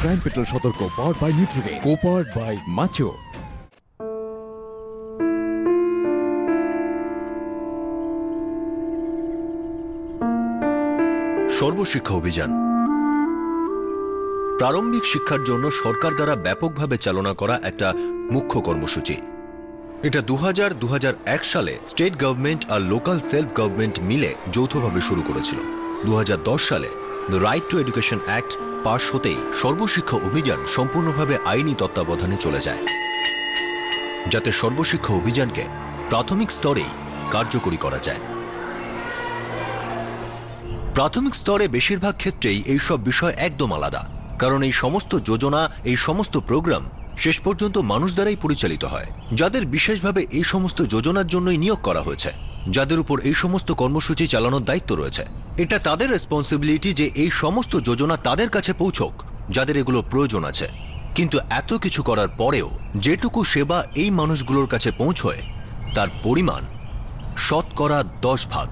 Crime petrol সতর্ক, powered by নিউট্রিগেন, কো-পাওয়ার্ড by macho. Sarva Shiksha Abhiyan প্রারম্ভিক শিক্ষার জন্য সরকার দ্বারা ব্যাপকভাবে চালনা করা একটা মুখ্য কর্মসূচি। এটা 2000-2001 সালে স্টেট গভর্নমেন্ট আর লোকাল সেলফ গভর্নমেন্ট মিলে যৌথভাবে শুরু করেছিল। 2010 সালে the right two education act পাশ হতেই সর্বশিক্ষা অভিযান সম্পূর্ণভাবে আইনি তত্ত্বাবধানে চলে যায়, যাতে সর্বশিক্ষা অভিযানকে প্রাথমিক স্তরেই কার্যকরী করা যায়। প্রাথমিক স্তরে বেশিরভাগ ক্ষেত্রেই এইসব বিষয় একদম আলাদা, কারণ এই সমস্ত যোজনা, এই সমস্ত প্রোগ্রাম শেষ পর্যন্ত মানুষ দ্বারাই পরিচালিত হয়, যাদের বিশেষভাবে এই সমস্ত যোজনার জন্যই নিয়োগ করা হয়েছে, যাদের উপর এই সমস্ত কর্মসূচি চালানোর দায়িত্ব রয়েছে। এটা তাদের রেসপন্সিবিলিটি যে এই সমস্ত যোজনা তাদের কাছে পৌঁছক যাদের এগুলো প্রয়োজন আছে। কিন্তু এত কিছু করার পরেও যেটুকু সেবা এই মানুষগুলোর কাছে পৌঁছয় তার পরিমাণ 10%।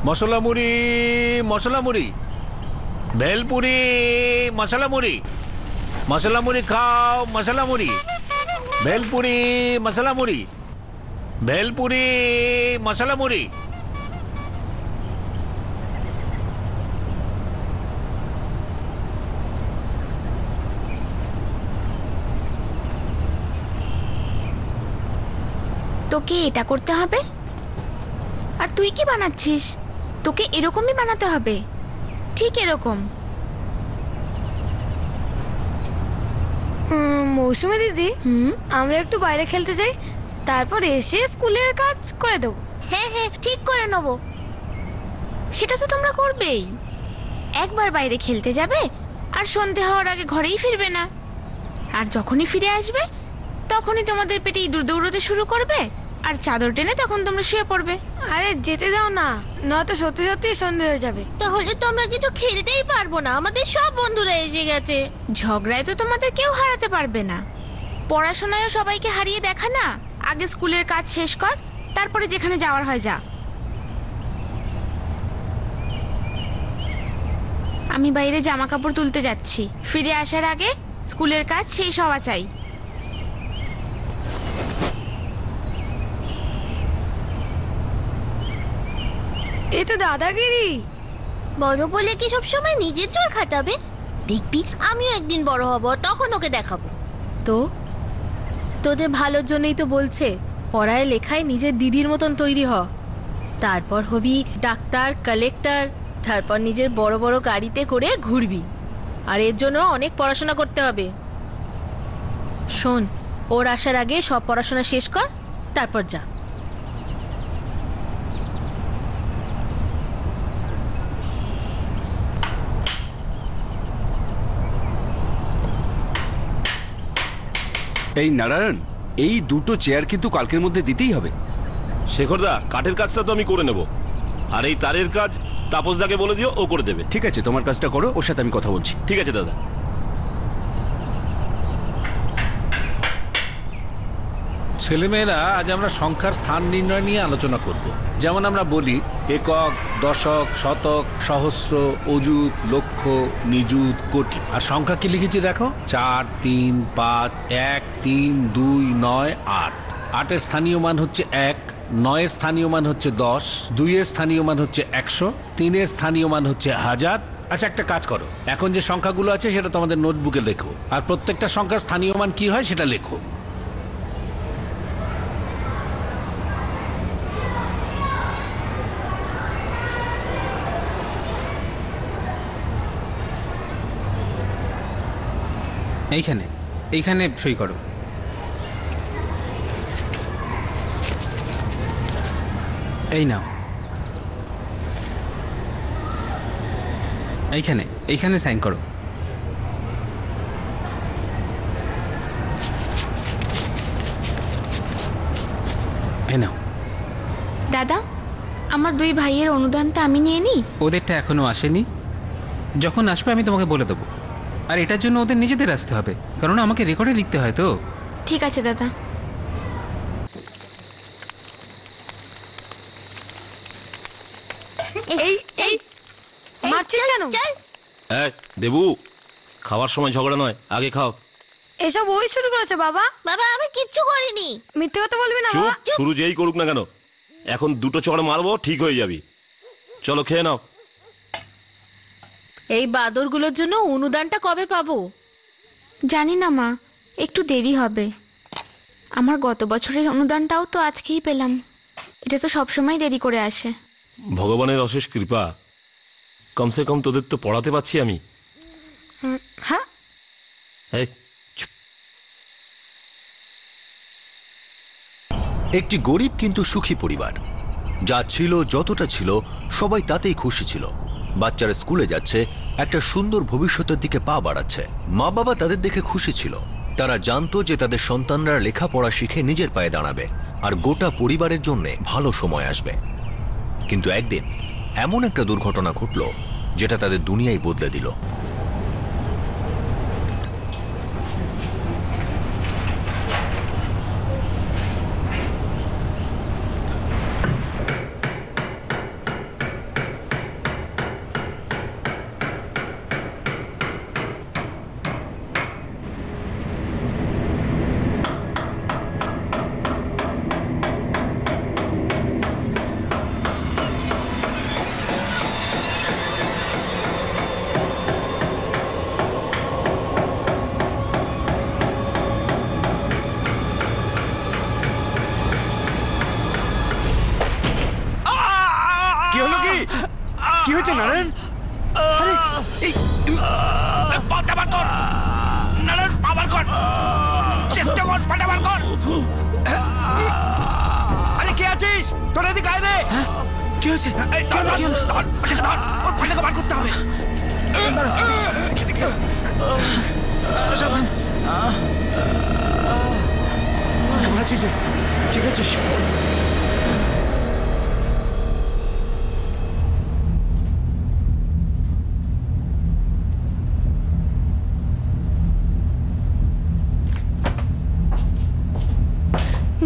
মশলা মুড়ি, মশলা মুড়ি, ভেলপুরি, মশলা মুড়ি, মশলা মুড়ি খাও, মশলা মুড়ি, ভেলপুরি, মশলা মুড়ি, ভেলপুরি, মশলা মুড়ি। তোকে এটা করতে হবে, আর তুই কি বানাচ্ছিস? তোকে এরকমই বানাতে হবে, ঠিক এরকম। মৌসুমী দিদি, আমরা একটু বাইরে খেলতে যাই, তারপর এসে স্কুলের কাজ করে দেবো। হ্যাঁ হ্যাঁ, ঠিক করে নেব। সেটা তো তোমরা করবেই। একবার বাইরে খেলতে যাবে আর সন্ধে হওয়ার আগে ঘরেই ফিরবে না, আর যখনই ফিরে আসবে তখনই তোমাদের পেটে ইঁদুর দৌড়তে শুরু করবে, আর চাদর টেনে তখন তোমরা শুয়ে পড়বে। আরে যেতে দাও না, নয়তো সত্যি সত্যি সন্ধে হয়ে যাবে। তাহলে তো আমরা কিছু খেলতেই পারবো না, আমাদের সব বন্ধুরা এসে গেছে। ঝগড়ায় তো তোমাদের কেউ হারাতে পারবে না, পড়াশোনায়ও সবাইকে হারিয়ে দেখা না। আগে স্কুলের কাজ শেষ কর, তারপরে যেখানে যাওয়ার হয় যা। আমি বাইরে জামা কাপড় তুলতে যাচ্ছি, ফিরে আসার আগে স্কুলের কাজ শেষ হওয়া চাই। এ তো দাদাগিরি। বড় বলে কি সবসময় নিজের জোর খাটাবে? দেখবি আমিও একদিন বড় হব, তখন ওকে দেখাবো। তো তোদের ভালোর জন্যই তো বলছে, পড়ায় লেখায় নিজের দিদির মতন তৈরি হ, তারপর হবি ডাক্তার, কালেক্টর, তারপর নিজের বড় বড় গাড়িতে করে ঘুরবি। আর এর জন্য অনেক পড়াশোনা করতে হবে। শোন, ওর আসার আগে সব পড়াশোনা শেষ কর, তারপর যা। এই নারায়ণ, এই দুটো চেয়ার কিন্তু কালকের মধ্যে দিতেই হবে। শেখরদা, কাঠের কাজটা তো আমি করে নেব, আর এই তারের কাজ তাপসদাকে বলে দিও, ও করে দেবে। ঠিক আছে, তোমার কাজটা করো, ওর সাথে আমি কথা বলছি। ঠিক আছে দাদা। ছেলেমেয়েরা, আজ আমরা সংখ্যার স্থান নির্ণয় নিয়ে আলোচনা করব। যেমন আমরা বলি একক, দশক, শতক, সহস্র, অযুত, লক্ষ, নিযুত, কোটি। আর সংখ্যা কি লিখেছি দেখো, 4, 3, 5, 1, 3, 2, 9, 8। 8-এর স্থানীয় মান হচ্ছে 1, 9-এর স্থানীয় মান হচ্ছে 10, 2-এর স্থানীয় মান হচ্ছে 100, 3-এর স্থানীয় মান হচ্ছে 1000। আচ্ছা, একটা কাজ করো, এখন যে সংখ্যাগুলো আছে সেটা তোমাদের নোটবুকে লেখো, আর প্রত্যেকটা সংখ্যার স্থানীয় মান কি হয় সেটা লেখো। এইখানে এইখানে সই করো। এই নাও, এইখানে এইখানে সাইন করো। এই নাও। দাদা, আমার 2 ভাইয়ের অনুদানটা আমি নিয়ে নিই। ওদেরটা এখনো আসেনি, যখন আসবে আমি তোমাকে বলে দেবো। আর এটার জন্য ওদের নিজেদের আসতে হবে, কারণ আমাকে রেকর্ডে লিখতে হয় তো। ঠিক আছে দাদা। এই এই মারছিস কেন? চল এই দেবু, খাওয়ার সময় ঝগড়া নয়, আগে খাও। এসব ওই শুরু করেছে বাবা। বাবা আমি কিচ্ছু করিনি। মিথ্যে কথা বলবি না চুপ, বাবা। শুরু যেই করুক না কেন, এখন দুটো চড় মারবো, ঠিক হয়ে যাবি। চলো খেয়ে নাও। এই বাদরগুলোর জন্য অনুদানটা কবে পাবো? জানি না মা, একটু দেরি হবে। আমার গত বছরের অনুদানটাও তো আজকেই পেলাম। এটা তো সবসময় দেরি করে আসে। ভগবানের অশেষ কৃপা, কমসে কম তোদের তো পড়াতে পারছি আমি। হ্যাঁ এই চুপ। একটি গরিব কিন্তু সুখী পরিবার। যা ছিল, যতটা ছিল, সবাই তাতেই খুশি ছিল। বাচ্চারা স্কুলে যাচ্ছে, একটা সুন্দর ভবিষ্যতের দিকে পা বাড়াচ্ছে। মা বাবা তাদের দেখে খুশি ছিল। তারা জানতো যে তাদের সন্তানরা লেখাপড়া শিখে নিজের পায়ে দাঁড়াবে আর গোটা পরিবারের জন্য ভালো সময় আসবে। কিন্তু একদিন এমন একটা দুর্ঘটনা ঘটল যেটা তাদের দুনিয়াই বদলে দিল। কি হলো? কি হয়েছে নারায়ণ? আরে এই পাটা বার কর নারায়ণ, পা বার কর, চেষ্টা কর, পাটা বার কর। আরে কে আছিস? তোর এদিকে আয় রে। কি হয়েছে? পাটাকে বার করতে হবে। সাবধান। কেমন আছিস রে? ঠিক আছিস?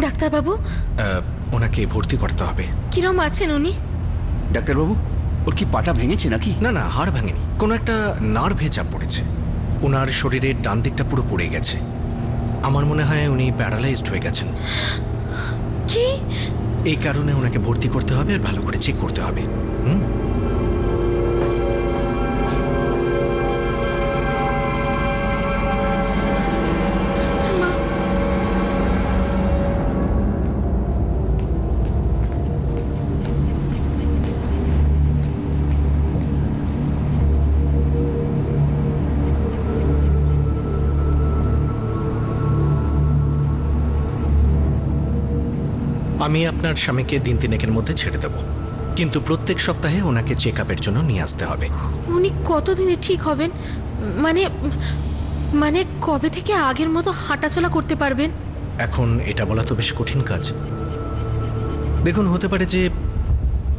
ডাক্তারবাবু, ওনাকে ভর্তি করতে হবে। কিরম আছেন উনি? ডাক্তারবাবু, ওর কি পাটা ভেঙেছে নাকি? না না, হাড় ভাঙেনি, কোনো একটা নার্ভে চাপ পড়েছে। ওনার শরীরের ডান দিকটা পুরো পড়ে গেছে। আমার মনে হয় উনি প্যারালাইজড হয়ে গেছেন। কি? এই কারণে ওনাকে ভর্তি করতে হবে আর ভালো করে চেক করতে হবে। আমি আপনার স্বামীকে দিন তিনেকের মধ্যে ছেড়ে দেব, কিন্তু প্রত্যেক সপ্তাহে ওনাকে চেক আপের জন্য নিয়ে আসতে হবে। উনি কতদিনে ঠিক হবেন? মানে মানে কবে থেকে আগের মতো হাঁটাচলা করতে পারবেন? এখন এটা বলা তো বেশ কঠিন কাজ। দেখুন, হতে পারে যে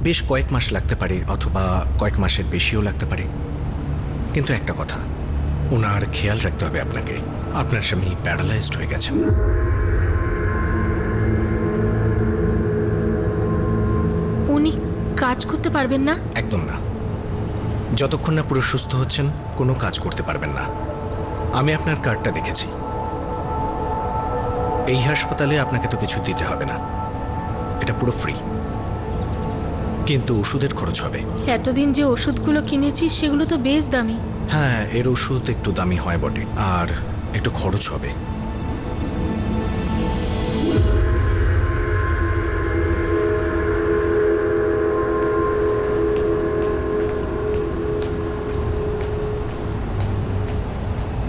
বেশ কয়েক মাস লাগতে পারে, অথবা কয়েক মাসের বেশিও লাগতে পারে। কিন্তু একটা কথা, ওনার খেয়াল রাখতে হবে আপনাকে। আপনার স্বামী প্যারালাইজড হয়ে গেছেন। উনি কাজ করতে পারবেন না? একদম না। যতক্ষণ না পুরো সুস্থ হচ্ছেন কোনো কাজ করতে পারবেন না। আমি আপনার কার্ডটা দেখেছি। এই হাসপাতালে আপনাকে তো কিছু দিতে হবে না, এটা পুরো ফ্রি। কিন্তু ওষুধের খরচ হবে। এতদিন যে ওষুধগুলো কিনেছি সেগুলো তো বেশ দামি। হ্যাঁ, এর ওষুধ একটু দামি হয় বটে, আর একটু খরচ হবে।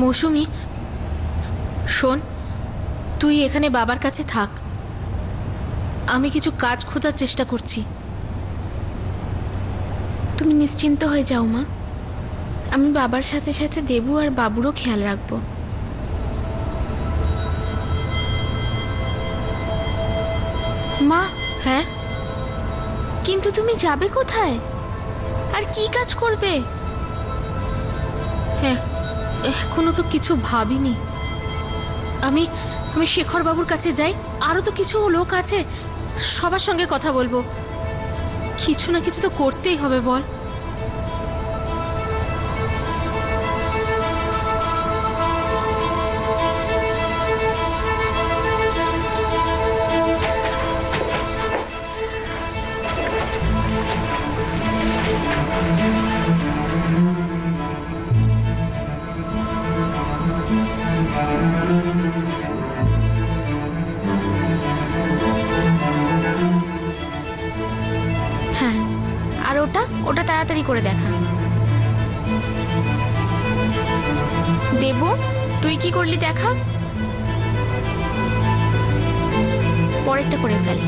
মৌসুমি, শোন, তুই এখানে বাবার কাছে থাক। আমি কিছু কাজ খোঁজার চেষ্টা করছি। তুমি নিশ্চিন্ত হয়ে যাও মা, আমি বাবার সাথে সাথে দেবু আর বাবুরও খেয়াল রাখবো। মা। হ্যাঁ? কিন্তু তুমি যাবে কোথায় আর কি কাজ করবে? হ্যাঁ, এখনো তো কিছু ভাবিনি। আমি শেখর বাবুর কাছে যাই, আরো তো কিছু লোক আছে, সবার সঙ্গে কথা বলবো। কিছু না কিছু তো করতেই হবে বল। হ্যাঁ, আর ওটা তাড়াতাড়ি করে দেখা। দেবু, তুই কি করলি দেখা, পরেরটা করে ফেল।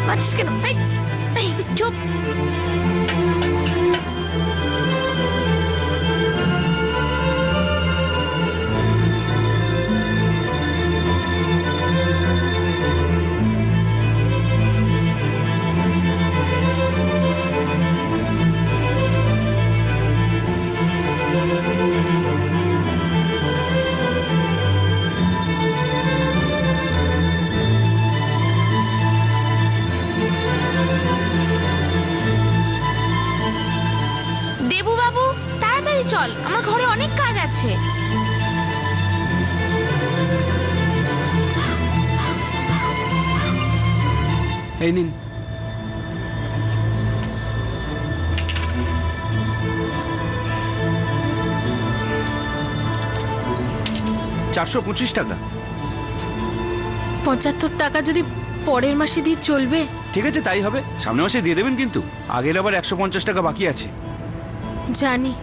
পাচ্ছিস কেন? চুপ। দেবু বাবু, তাড়াতাড়ি চল, আমার ঘরে অনেক কাজ আছে। এই নিন। $425। 75 টাকা যদি পরের মাসে দিয়ে চলবে? ঠিক আছে, তাই হবে। সামনের মাসে দিয়ে দেবেন, কিন্তু আগের আবার 150 টাকা বাকি আছে। জানি।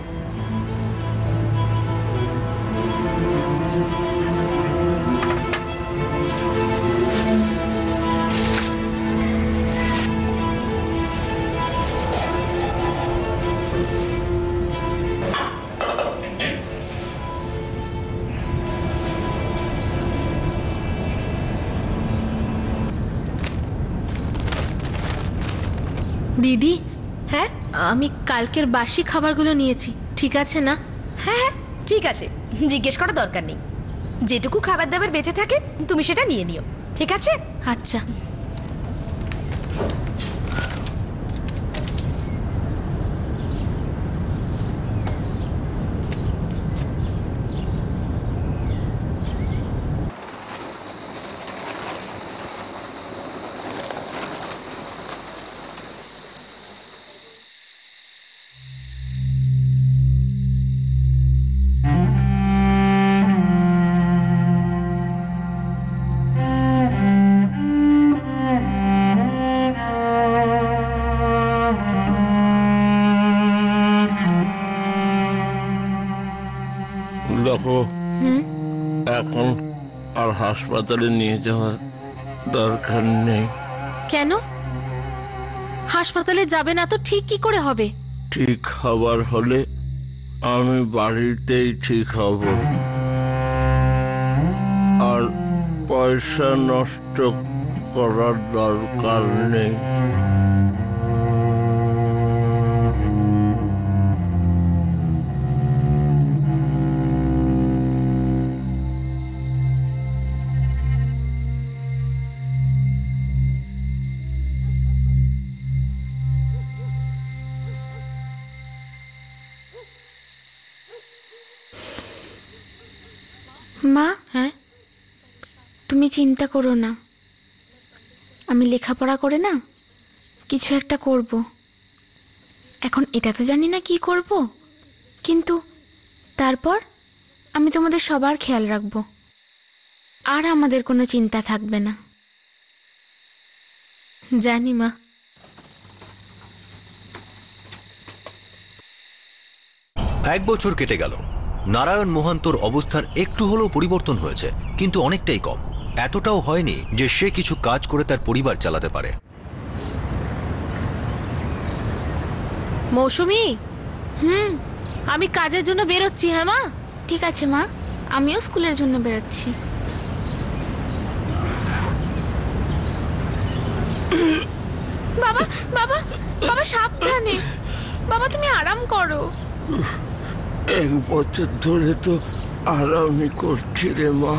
দিদি, হ্যাঁ, আমি কালকের বাসি খাবারগুলো নিয়েছি, ঠিক আছে না? হ্যাঁ হ্যাঁ ঠিক আছে, জিজ্ঞেস করার দরকার নেই। যেটুকু খাবার দাবার বেঁচে থাকে তুমি সেটা নিয়ে নিও, ঠিক আছে? আচ্ছা। দেখো, এখন আর হাসপাতালে নিয়ে যাওয়ার দরকার নেই। কেন? হাসপাতালে যাবে না তো ঠিক কি করে হবে? ঠিক হবার হলে আমি বাড়িতেই ঠিক হব, আর পয়সা নষ্ট করার দরকার নেই। মা, হ্যাঁ, তুমি চিন্তা করো না, আমি লেখাপড়া করে না কিছু একটা করব। এখন এটা তো জানি না কি করব, কিন্তু তারপর আমি তোমাদের সবার খেয়াল রাখব, আর আমাদের কোনো চিন্তা থাকবে না। জানি মা। এক বছর কেটে গেল। নারায়ণ মোহান্তর অবস্থার একটু হলেও পরিবর্তন হয়েছে, কিন্তু অনেকটাই কম। এতটাও হয়নি যে সে কিছু কাজ করে তার পরিবার চালাতে পারে। মৌসুমী, আমি কাজের জন্য বেরোচ্ছি। হ্যাঁ মা। ঠিক আছে মা, আমিও স্কুলের জন্য বেরোচ্ছি। বাবা বাবা বাবা সাবধানে। বাবা তুমি আরাম করো। 1 বছর ধরে তো আরামই করছি রে মা।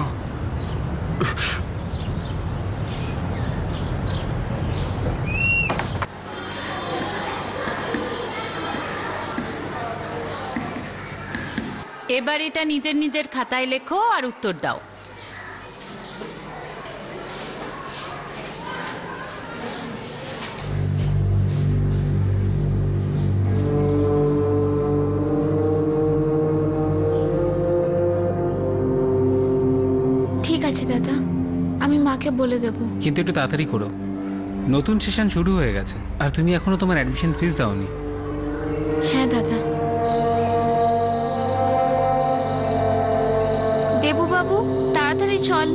এবার এটা নিজের নিজের খাতায় লেখো আর উত্তর দাও। ঠিক আছে দাদা, আমি মাকে বলে দেব। কিন্তু একটু তাড়াতাড়ি করো, নতুন সেশন শুরু হয়ে গেছে আর তুমি এখনো তোমার অ্যাডমিশন ফিস দাওনি। হ্যাঁ দাদা। দেবু বাবু তাড়াতাড়ি চল।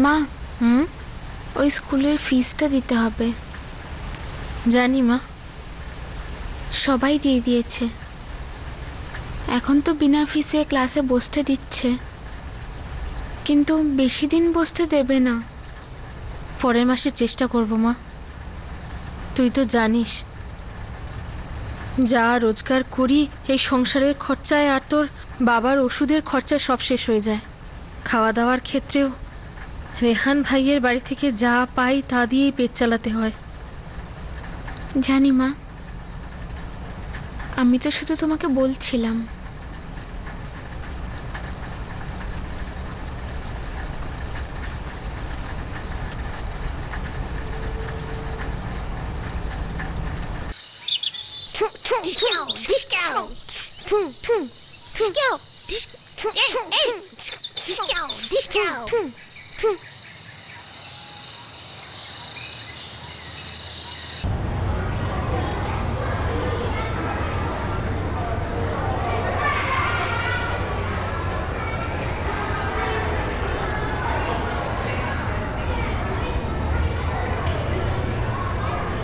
মা, ওই স্কুলের ফিসটা দিতে হবে। জানি মা, সবাই দিয়ে দিয়েছে। এখন তো বিনা ফিসে ক্লাসে বসতে দিচ্ছে, কিন্তু বেশি দিন বসতে দেবে না। পরের মাসে চেষ্টা করব মা। তুই তো জানিস যা রোজগার করি এই সংসারের খরচায় আর তোর বাবার ওষুধের খরচায় সব শেষ হয়ে যায়। খাওয়া দাওয়ার ক্ষেত্রেও রেহান ভাইয়ের বাড়ি থেকে যা পাই তা দিয়েই পেট চালাতে হয়। জানি মা, আমি তো শুধু তোমাকে বলছিলাম।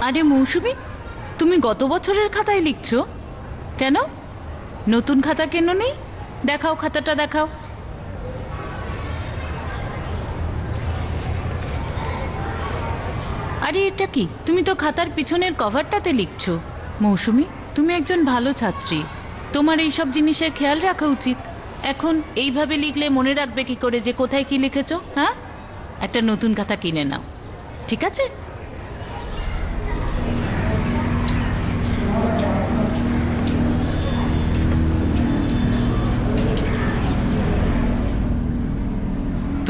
আরে মৌসুমী, তুমি গত বছরের খাতায় লিখছো কেন? নতুন খাতা কেন নেই? দেখাও, খাতাটা দেখাও। আরে এটা কি? তুমি তো খাতার পিছনের কভারটাতে লিখছো। মৌসুমী, তুমি একজন ভালো ছাত্রী, তোমার এই সব জিনিসের খেয়াল রাখা উচিত। এখন এইভাবে লিখলে মনে রাখবে কি করে যে কোথায় কি লিখেছো? হ্যাঁ, একটা নতুন খাতা কিনে নাও, ঠিক আছে?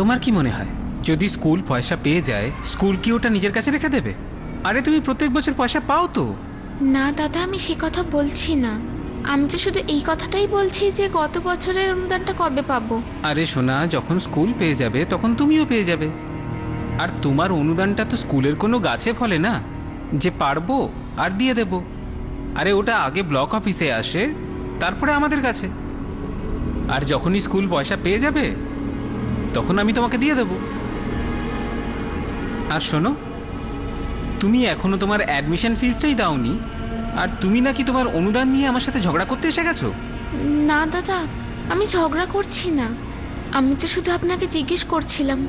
তোমার কি মনে হয় যদি স্কুল পয়সা পেয়ে যায়, স্কুল কি ওটা নিজের কাছে রেখে দেবে? আরে তুমি প্রত্যেক বছর পয়সা পাও তো। না দাদা, আমি সে কথা বলছি না। আমি তো শুধু এই কথাটাই বলছি যে গত বছরের অনুদানটা কবে পাবো। আরে সোনা, যখন স্কুল পেয়ে যাবে তখন তুমিও পেয়ে যাবে। আর তোমার অনুদানটা তো স্কুলের কোনো গাছে ফলে না যে পারবো আর দিয়ে দেব। আরে ওটা আগে ব্লক অফিসে আসে, তারপরে আমাদের কাছে। আর যখনই স্কুল পয়সা পেয়ে যাবে তখন আমি তোমাকে দিয়ে দেব। আর শোনো, তুমি এখনো তোমার অ্যাডমিশন ফিজটাই দাওনি, আর তুমি নাকি তোমার অনুদান নিয়ে আমার সাথে ঝগড়া করতে এসে গেছো। না দাদা, আমি ঝগড়া করছি না, আমি তো শুধু আপনাকে জিজ্ঞেস করছিলাম।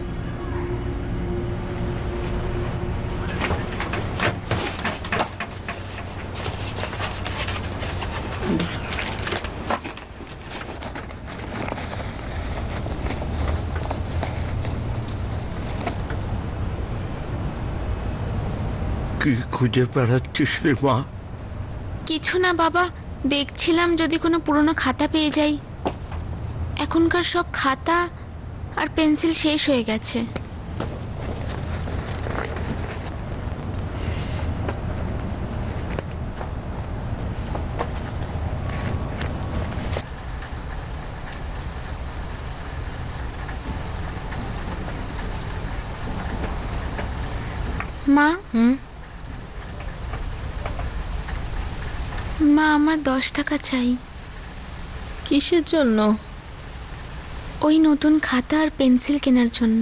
কি খুঁজে বেড়াচ্ছিস রে মা? কিছু না বাবা, দেখছিলাম যদি কোনো পুরনো খাতা পেয়ে যাই। এখনকার সব খাতা আর পেন্সিল শেষ হয়ে গেছে। মা, মা আমার 10 টাকা চাই। কিসের জন্য? ওই নতুন খাতা আর পেন্সিল কেনার জন্য।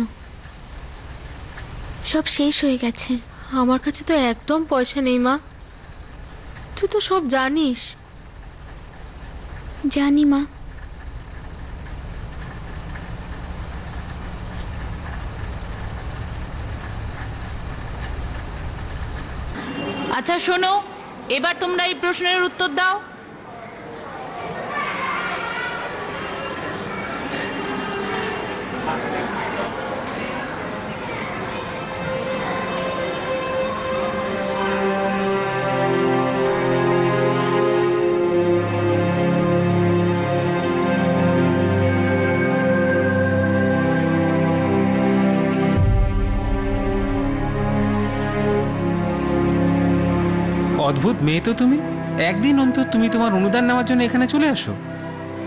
সব শেষ হয়ে গেছে। আমার কাছে তো একদম পয়সা নেই মা, তুই তো সব জানিস। জানি মা। আচ্ছা শোনো, এবার তোমরা এই প্রশ্নের উত্তর দাও। অদ্ভুত মেয়ে তো তুমি। একদিন অন্তর তুমি তোমার অনুদান নেওয়ার জন্য এখানে চলে আসো।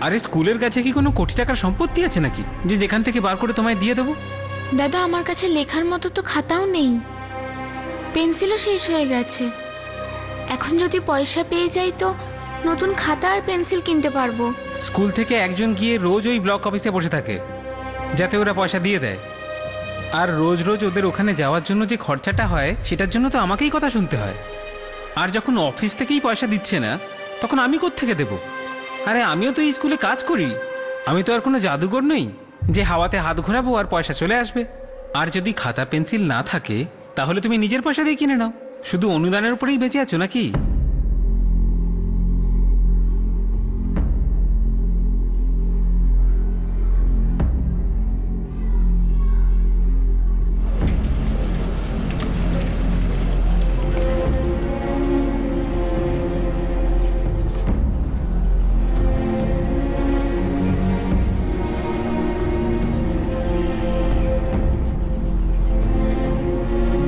আরে স্কুলের কাছে কি কোনো কোটি টাকার সম্পত্তি আছে নাকি যে যেখান থেকে বার করে তোমায় দিয়ে দেবো? দাদা, আমার কাছে লেখার মতো তো খাতাও নেই, পেন্সিলও শেষ হয়ে গেছে। এখন যদি পয়সা পেয়ে যাই তো নতুন খাতা আর পেন্সিল কিনতে পারবো। স্কুল থেকে একজন গিয়ে রোজ ওই ব্লক অফিসে বসে থাকে যাতে ওরা পয়সা দিয়ে দেয়, আর রোজ রোজ ওদের ওখানে যাওয়ার জন্য যে খরচাটা হয় সেটার জন্য তো আমাকেই কথা শুনতে হয়। আর যখন অফিস থেকেই পয়সা দিচ্ছে না তখন আমি কোত্থেকে দেব? আরে আমিও তো এই স্কুলে কাজ করি, আমি তো আর কোনো জাদুঘর নই যে হাওয়াতে হাত ঘোরাবো আর পয়সা চলে আসবে। আর যদি খাতা পেন্সিল না থাকে তাহলে তুমি নিজের পয়সা দিয়ে কিনে নাও। শুধু অনুদানের উপরেই বেঁচে আছো নাকি?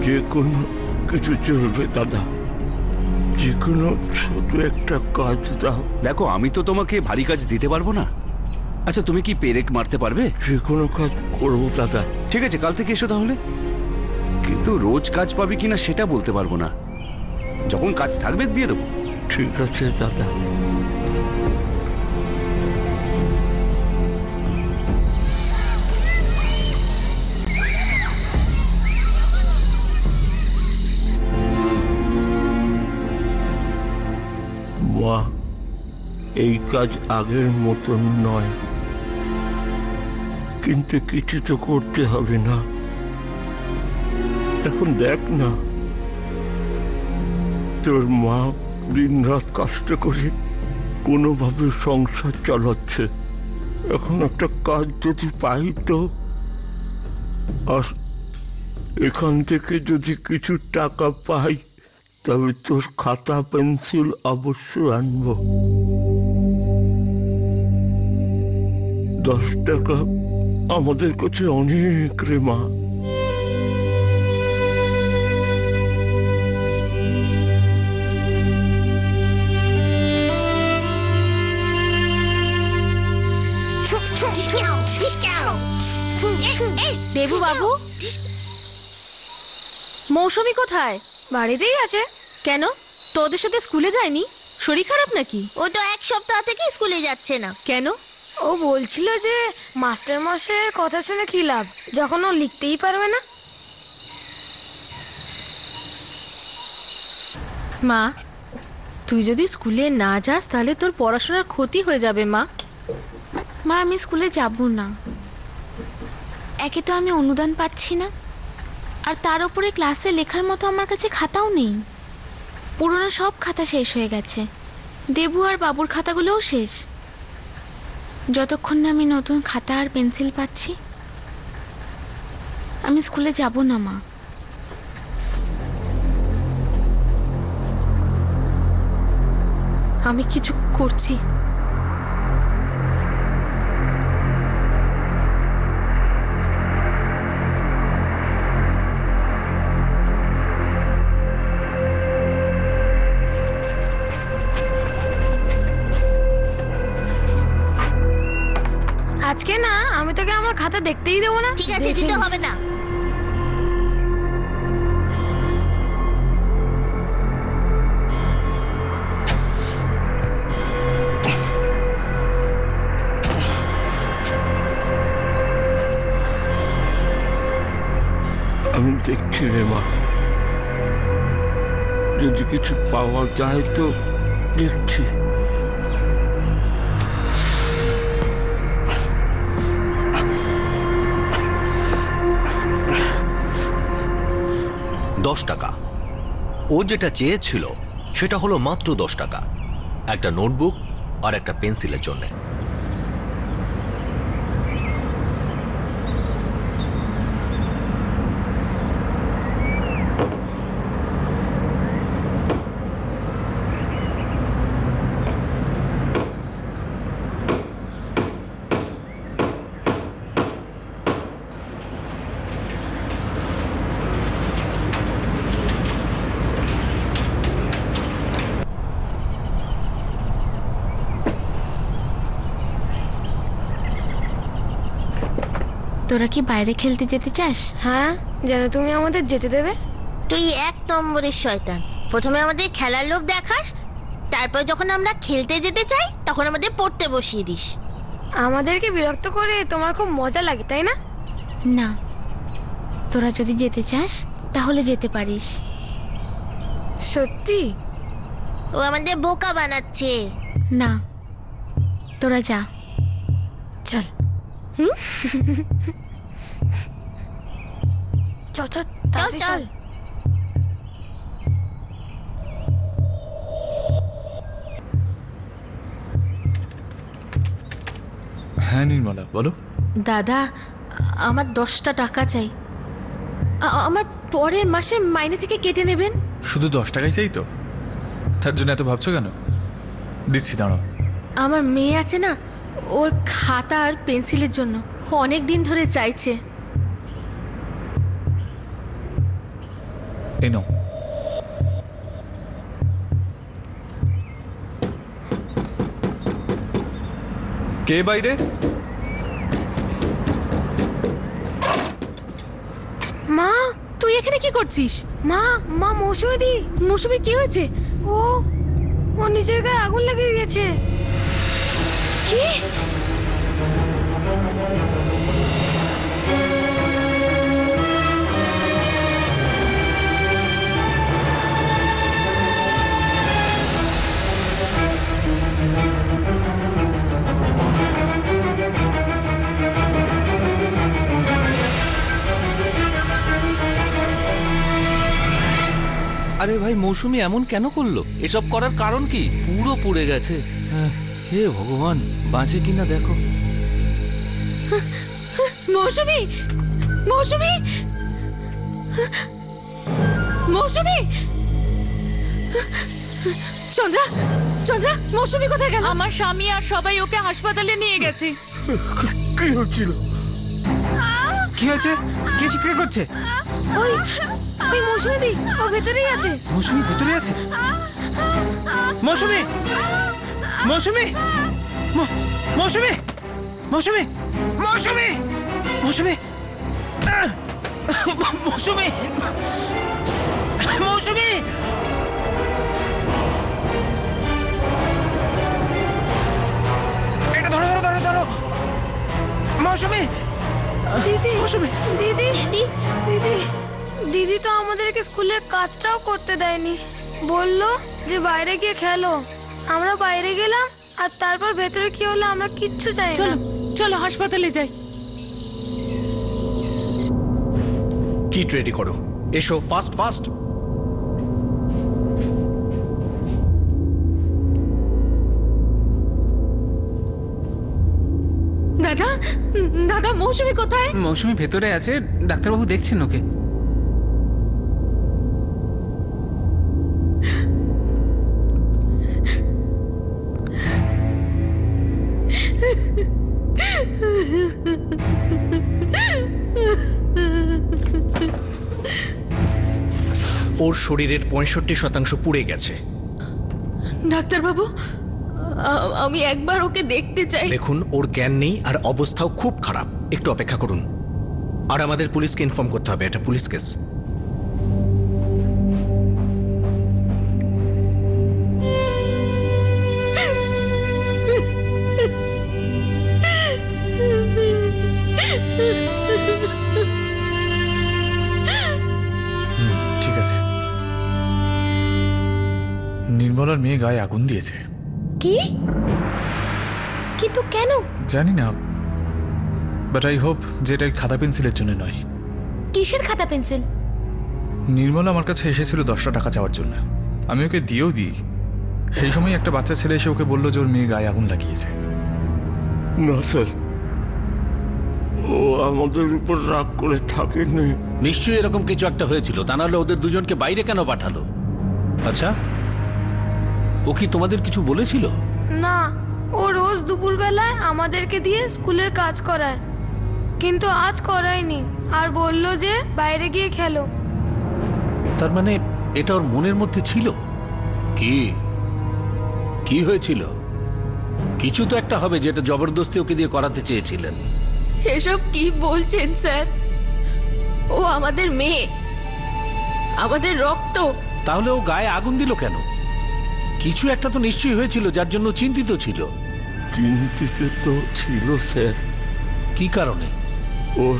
যে কোনো কিছু চলবে দাদা, যে কোনো ছোট একটা কাজ দাও। দেখো, আমি তো তোমাকে ভারী কাজ দিতে পারবো না। আচ্ছা, তুমি কি পেরেক মারতে পারবে? যে কোনো কাজ করবো দাদা। ঠিক আছে, কাল থেকে এসো তাহলে। কিন্তু রোজ কাজ পাবে কিনা সেটা বলতে পারবো না, যখন কাজ থাকবে দিয়ে দেবো। ঠিক আছে দাদা। মা, এই কাজ আগের মতন নয়, কিন্তু কিছু তো করতে হবে না? এখন দেখ না, তোর মা দিনরাত কষ্ট করে কোনোভাবে সংসার চালাচ্ছে। এখন একটা কাজ যদি পাই তো, আর এখান থেকে যদি কিছু টাকা পাই তবে তোর খাতা পেন্সিল অবশ্যই আনবো। 10 টাকা আমাদের কাছে অনেক রে মা। দেবু বাবু, মৌসুমী কোথায়? বাড়িতেই আছে। কেন, তোদের সাথে স্কুলে যায়নি? শরীর খারাপ নাকি? ও তো 1 সপ্তাহ থেকে স্কুলে যাচ্ছে না। কেন, ও বলছিল যে মাস্টার মশাইয়ের কথা শুনে কি লাভ, যখন ও লিখতেই পারবে না। মা, তুই যদি স্কুলে না যাস তাহলে তোর পড়াশোনার ক্ষতি হয়ে যাবে মা। মা, আমি স্কুলে যাব না। একে তো আমি অনুদান পাচ্ছি না, আর তার উপরে ক্লাসে লেখার মতো আমার কাছে খাতাও নেই। পুরনো সব খাতা শেষ হয়ে গেছে, দেবু আর বাবুর খাতাগুলোও শেষ। যতক্ষণ না আমি নতুন খাতা আর পেন্সিল পাচ্ছি, আমি স্কুলে যাব না মা। আমি কিছু করছি। আজকে না আমি তোকে আমার খাতা দেখতেই দেবো না। ঠিক আছে, দিতে হবে না। আমি দেখছি রে মা, যদি কিছু পাওয়া যায় তো দেখছি। টাকা। ও যেটা চেয়েছিল সেটা হলো মাত্র 10 টাকা, একটা নোটবুক আর একটা পেন্সিলের জন্য। তোরা কি বাইরে খেলতে যেতে চাস? হ্যাঁ, যেন তুমি আমাদের যেতে দেবে। তুই 1 নম্বরের শয়তান। প্রথমে আমাদের খেলার লোভ দেখাস, তারপর যখন আমরা খেলতে যেতে চাই তখন আমাদের পড়তে বসিয়ে দিস। আমাদেরকে বিরক্ত করে তোমার খুব মজা লাগে, তাই না? না, তোরা যদি যেতে চাস তাহলে যেতে পারিস। সত্যি? ও আমাদের বোকা বানাচ্ছে। না, তোরা যা। চল। চল চল চল চল। হ্যাঁ নির্মলা, বলো। দাদা, আমার 10টা টাকা চাই। আমার পরের মাসের মাইনে থেকে কেটে নেবেন। শুধু 10 টাকাই চাই তো? তার জন্য এত ভাবছো কেন? দিচ্ছি, দাঁড়াও। আমার মেয়ে আছে না, ওর খাতা আর পেন্সিলের জন্য অনেক দিন ধরে চাইছে। এই নাও। কে বাইরে? মা, তুই এখানে কি করছিস? মা, মা মৌসুমী। মৌসুমী কি হয়েছে? ও নিজের গায়ে আগুন লাগিয়ে দিয়েছে। কি? আরে ভাই, মৌসুমী এমন কেন করলো? এসব করার কারণ কি? পুরো পুড়ে গেছে। হে ভগবান, বাঁচে কিনা দেখো। মৌসুমী, মৌসুমী, মৌসুমী, চন্দ্রা, চন্দ্রা, মৌসুমী কোথায় গেল? আমার স্বামী আর সবাই ওকে হাসপাতালে নিয়ে গেছে। কি হচ্ছিল? কি হয়েছে? কে চিৎকার করছে? ওই মৌসুমী, ও ভেতরেই আছে। মৌসুমী ভেতরে আছে? মৌসুমী, মৌসুমী, মৌসুমী, মৌসুমী, মৌসুমী, মৌসুমী, মৌসুমী, মৌসুমী। এটা ধরো ধরো ধরো ধরো। মৌসুমি, দিদি মৌসুমি, দিদি দিদি দিদি তো আমাদেরকে স্কুলের কাজটাও করতে দেয়নি, বললো যে বাইরে গিয়ে খেলো। আমরা বাইরে গেলাম আর তারপর ভেতরে কি হলো আমরা কিচ্ছু জানি না। চলো চলো হাসপাতালে যাই। কিট রেডি করো, এসো ফাস্ট ফাস্ট। দাদা দাদা মৌসুমি কোথায়? মৌসুমি ভেতরে আছে, ডাক্তারবাবু দেখছেন ওকে। ওর শরীরের 65% পুড়ে গেছে। ডাক্তারবাবু আমি একবার ওকে দেখতে চাই। দেখুন ওর জ্ঞান নেই আর অবস্থাও খুব খারাপ, একটু অপেক্ষা করুন। আর আমাদের পুলিশকে ইনফর্ম করতে হবে, এটা পুলিশ কেস। ঠিক আছে। নির্মলার মেয়ে গায়ে আগুন দিয়েছে। কি? কিন্তু কেন? জানি না, বাট আই হোপ যে এটা খাতা পেন্সিলের জন্য নয়। কিসের খাতা পেন্সিল? নির্মলা আমার কাছে এসেছিল 10টা টাকা চাওয়ার জন্য, আমি ওকে দিয়েও দিই। সেই সময় একটা বাচ্চা ছেলে এসে ওকে বললো যে ওর মেয়ে গায়ে আগুন লাগিয়েছে। না স্যার, ও আমাদের উপর রাগ করে থাকেনি। নিশ্চয়ই এরকম কিছু একটা হয়েছিল, তা নাহলে ওদের দুজনকে বাইরে কেন পাঠালো? আচ্ছা, ও কি তোমাদের কিছু বলেছিল? না, ও রোজ দুপুরবেলায় আমাদেরকে দিয়ে স্কুলের কাজ করায়, কিন্তু আজ করায়নি আর বলল যে বাইরে গিয়ে খেলো। তার মানে এটা ওর মনের মধ্যে ছিল? কি কি হয়েছিল? কিছু তো একটা হবে যেটা জবরদস্তি ওকে দিয়ে করাতে চেয়েছিলেন। এসব কি বলছেন স্যার? ও আমাদের মেয়ে, আমাদের রক্ত। তাহলে ও গায়ে আগুন দিল কেন? কিছু একটা তো নিশ্চয়ই হয়েছিল যার জন্য চিন্তিত ছিল। চিন্তিত তো ছিল স্যার। কি কারণে? ওর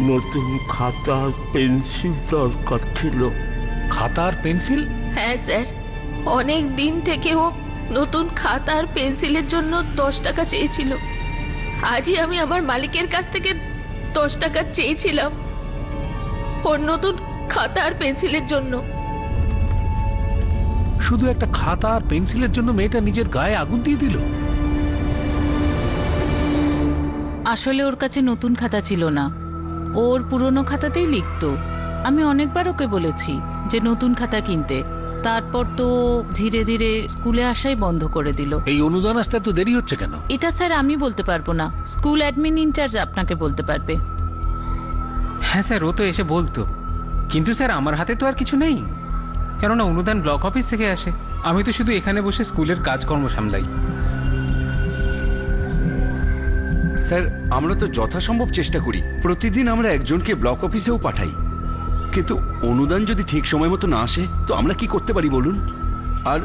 নতুন খাতা পেন্সিল দরকার ছিল। খাতা আর পেন্সিল? হ্যাঁ স্যার, অনেক দিন থেকে ও নতুন খাতা আর পেন্সিলের জন্য 10 টাকা চেয়েছিল। আজই আমি আমার মালিকের কাছ থেকে 10 টাকা চেয়েছিলাম ওর নতুন খাতা আর পেন্সিলের জন্য। শুধু একটা খাতা আর পেন্সিলের জন্য মেয়েটা নিজের গায়ে আগুন দিয়ে দিল? আসলে ওর কাছে নতুন খাতা ছিল না, ওর পুরনো খাতাতেই লিখতো। আমি অনেকবার ওকে বলেছি যে নতুন খাতা কিনতে, তারপর তো ধীরে ধীরে স্কুলে আসাই বন্ধ করে দিল। এই অনুদান আসতে এত দেরি হচ্ছে কেন? এটা স্যার আমি বলতে পারবো না, স্কুল অ্যাডমিন ইনচার্জ আপনাকে বলতে পারবে। হ্যাঁ স্যার, ও তো এসে বলতো, কিন্তু স্যার আমার হাতে তো আর কিছু নেই, কেননা অনুদান ব্লক অফিস থেকে আসে। আমি তো শুধু এখানে বসে স্কুলের কাজকর্ম সামলাই। স্যার, আমরা তো যথাসম্ভব চেষ্টা করি, প্রতিদিন আমরা একজনকে ব্লক অফিসেও পাঠাই, কিন্তু অনুদান যদি ঠিক সময় মতো না আসে তো আমরা কি করতে পারি বলুন? আর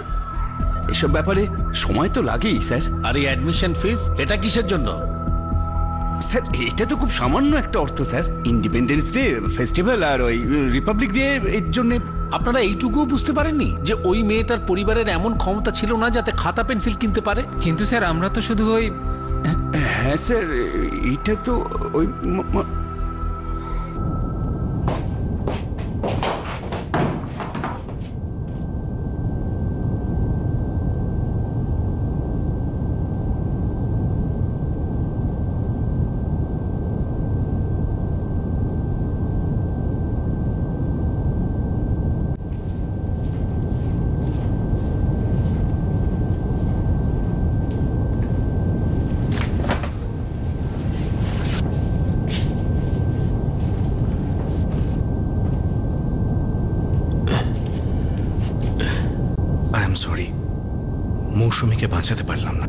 এসব ব্যাপারে সময় তো লাগেই স্যার। আর এই অ্যাডমিশন ফিস, এটা কিসের জন্য? স্যার, এটা তো খুব সামান্য একটা অর্থ স্যার। ইন্ডিপেন্ডেন্স ডে, ফেস্টিভ্যাল আর ওই রিপাবলিক ডে, এর জন্য। আপনারা এইটুকুও বুঝতে পারেননি যে ওই মেয়েটার পরিবারের এমন ক্ষমতা ছিল না যাতে খাতা পেন্সিল কিনতে পারে? কিন্তু স্যার আমরা তো শুধু ওই... হ্যাঁ স্যার, এটা তো ওই সরি, মৌসুমীকে বাঁচাতে পারলাম না।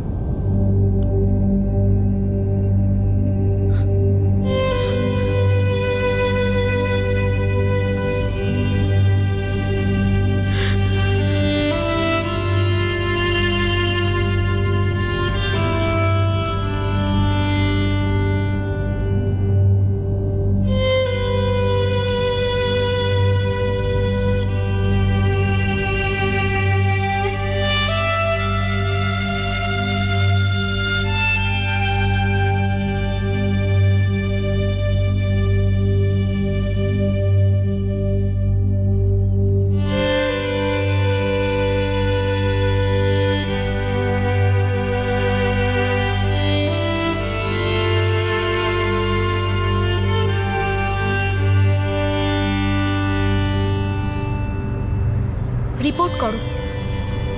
রিপোর্ট করো,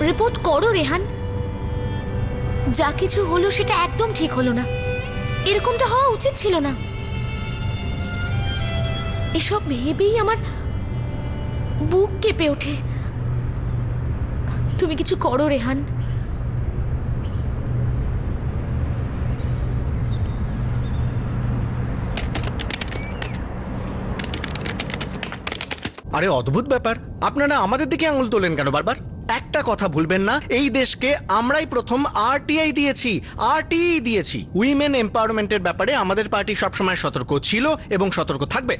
রিপোর্ট করো রেহান। যা কিছু হলো সেটা একদম ঠিক হলো না, এরকমটা হওয়া উচিত ছিল না। এসব ভেবেই আমার বুক কেঁপে ওঠে। তুমি কিছু করো রেহান। আরে অদ্ভুত ব্যাপার, আপনারা আমাদের দিকে আঙুল তোলেন কেন বারবার? একটা কথা ভুলবেন না, এই দেশকে আমরাই প্রথম আরটিআই দিয়েছি, আরটিই দিয়েছি। উইমেন এম্পাওয়ারমেন্টের ব্যাপারে আমাদের পার্টি সবসময় সতর্ক ছিল এবং সতর্ক থাকবে।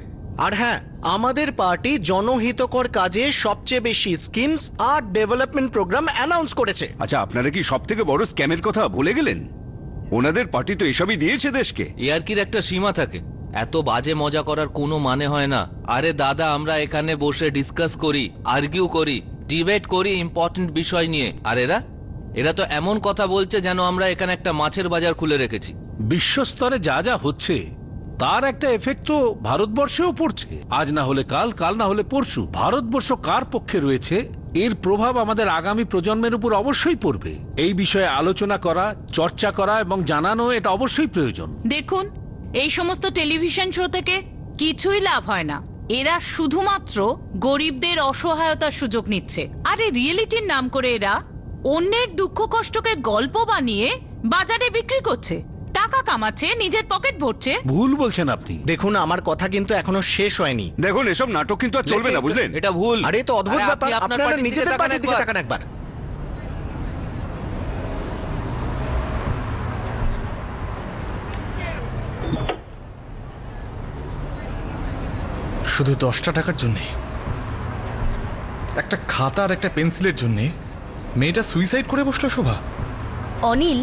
আর হ্যাঁ, আমাদের পার্টি জনহিতকর কাজে সবচেয়ে বেশি স্কিমস আর ডেভেলপমেন্ট প্রোগ্রাম অ্যানাউন্স করেছে। আচ্ছা, আপনারা কি সব থেকে বড় স্ক্যামের কথা ভুলে গেলেন? ওনাদের পার্টি তো এসবই দিয়েছে দেশকে। ইয়ার্কির একটা সীমা থাকে, এত বাজে মজা করার কোনো মানে হয় না। আরে দাদা, আমরা এখানে বসে ডিসকাস করি, আর্গিউ করি, ডিবেট করি ইম্পর্টেন্ট বিষয় নিয়ে। আর এরা তো এমন কথা বলছে যেন আমরা এখানে একটা মাছের বাজার খুলে রেখেছি। বিশ্বস্তরে যা যা হচ্ছে তার একটা এফেক্ট তো ভারতবর্ষেও পড়ছে। আজ না হলে কাল, কাল না হলে পরশু। ভারতবর্ষ কার পক্ষে রয়েছে, এর প্রভাব আমাদের আগামী প্রজন্মের উপর অবশ্যই পড়বে। এই বিষয়ে আলোচনা করা, চর্চা করা এবং জানানো এটা অবশ্যই প্রয়োজন। দেখুন, এই সমস্ত টেলিভিশন শো থেকে কিছুই লাভ হয় না। এরা শুধুমাত্র গরিবদের অসহায়তার সুযোগ নিচ্ছে। আরে রিয়েলিটির নাম করে এরা অন্যের দুঃখ কষ্টকে গল্প বানিয়ে বাজারে বিক্রি করছে, টাকা কামাচ্ছে, নিজের পকেট ভরছে। ভুল বলছেন আপনি। দেখুন, আমার কথা কিন্তু এখনো শেষ হয়নি। দেখুন, এসব নাটক কিন্তু আর চলবে না, বুঝলেন? এটা ভুল। আরে তো অদ্ভুত ব্যাপার, আপনারা নিজেদের পার্টির দিকে তাকান একবার। শুধু 10টা টাকার জন্যে, একটা খাতা আর একটা পেন্সিলের জন্যে মেয়েটা সুইসাইড করে বসলো। শোভা, অনিল,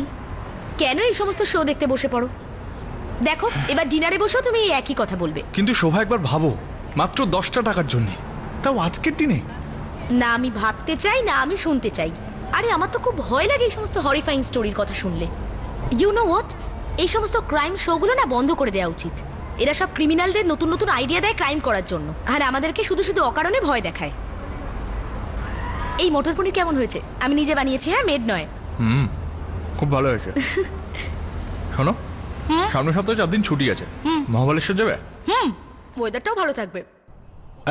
কেন এই সমস্ত শো দেখতে বসে পড়ো? দেখো, এবার ডিনারে বসো, তুমি এই একই কথা বলবে। কিন্তু শোভা একবার ভাবো, মাত্র 10টা টাকার জন্যে, তাও আজকের দিনে। না আমি ভাবতে চাই, না আমি শুনতে চাই। আরে আমার তো খুব ভয় লাগে এই সমস্ত হরিফাইং স্টোরির কথা শুনলে। ইউ নো হোয়াট, এই সমস্ত ক্রাইম শোগুলো না বন্ধ করে দেওয়া উচিত। এরা সব ক্রিমিনালদের নতুন নতুন আইডিয়া দেয় ক্রাইম করার জন্য, আর আমাদেরকে শুধু শুধু অকারণে ভয় দেখায়। এই মটর পনির কেমন হয়েছে? আমি নিজে বানিয়েছি, হ্যাঁ, মেড নয়। খুব ভালো হয়েছে। শোনো, সামনের সপ্তাহে 4 দিন ছুটি আছে, মহাবালেশ্বর যাবে? ওয়েদারটাও ভালো থাকবে।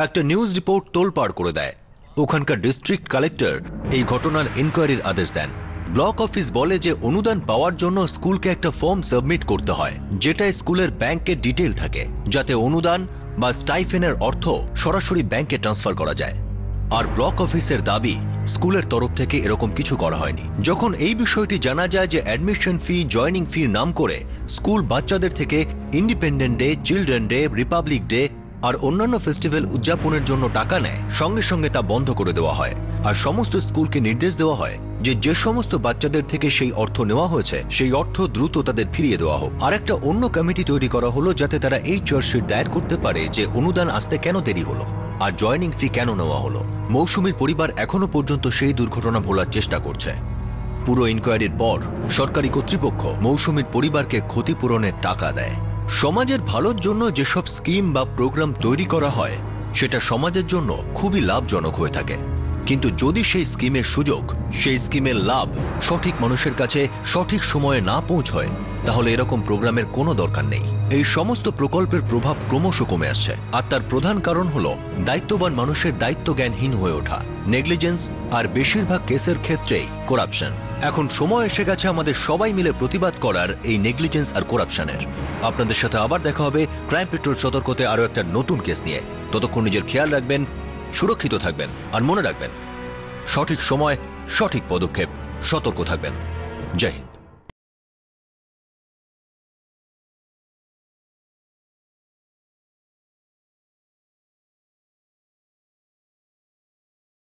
একটা নিউজ রিপোর্ট তোলপাড় করে দেয়। ওখানকার ডিস্ট্রিক্ট কালেক্টর এই ঘটনার ইনকোয়ারির আদেশ দেন। ব্লক অফিস বলে যে অনুদান পাওয়ার জন্য স্কুলকে একটা ফর্ম সাবমিট করতে হয়, যেটায় স্কুলের ব্যাংকের ডিটেল থাকে, যাতে অনুদান বা স্টাইফেনের অর্থ সরাসরি ব্যাংকে ট্রান্সফার করা যায়। আর ব্লক অফিসের দাবি স্কুলের তরফ থেকে এরকম কিছু করা হয়নি। যখন এই বিষয়টি জানা যায় যে অ্যাডমিশন ফি, জয়নিং ফির নাম করে স্কুল বাচ্চাদের থেকে independent day, children day, republic day আর অন্যান্য ফেস্টিভ্যাল উদযাপনের জন্য টাকা নেয়, সঙ্গে সঙ্গে তা বন্ধ করে দেওয়া হয়। আর সমস্ত স্কুলকে নির্দেশ দেওয়া হয় যে যে সমস্ত বাচ্চাদের থেকে সেই অর্থ নেওয়া হয়েছে সেই অর্থ দ্রুত তাদের ফিরিয়ে দেওয়া হোক। আর একটা অন্য কমিটি তৈরি করা হলো যাতে তারা এই চার্জশিট দায়ের করতে পারে যে অনুদান আসতে কেন দেরি হলো আর জয়নিং ফি কেন নেওয়া হলো। মৌসুমীর পরিবার এখনো পর্যন্ত সেই দুর্ঘটনা ভোলার চেষ্টা করছে। পুরো ইনকোয়ারির পর সরকারি কর্তৃপক্ষ মৌসুমীর পরিবারকে ক্ষতিপূরণের টাকা দেয়। সমাজের ভালোর জন্য যেসব স্কিম বা প্রোগ্রাম তৈরি করা হয় সেটা সমাজের জন্য খুবই লাভজনক হয়ে থাকে, কিন্তু যদি সেই স্কিমের সুযোগ, সেই স্কিমের লাভ সঠিক মানুষের কাছে সঠিক সময়ে না পৌঁছয়, তাহলে এরকম প্রোগ্রামের কোনো দরকার নেই। এই সমস্ত প্রকল্পের প্রভাব ক্রমশ কমে আসছে, আর তার প্রধান কারণ হলো দায়িত্ববান মানুষের দায়িত্ব জ্ঞানহীন হয়ে ওঠা, নেগলিজেন্স আর বেশিরভাগ কেসের ক্ষেত্রেই করাপশন। এখন সময় এসে গেছে আমাদের সবাই মিলে প্রতিবাদ করার এই নেগলিজেন্স আর করাপশনের। আপনাদের সাথে আবার দেখা হবে ক্রাইম পেট্রোল সতর্কতে আরও একটা নতুন কেস নিয়ে। ততক্ষণ নিজের খেয়াল রাখবেন, সুরক্ষিত থাকবেন, আর মনে রাখবেন সঠিক সময় সঠিক পদক্ষেপ, সতর্ক থাকবেন। জয় হিন্দ।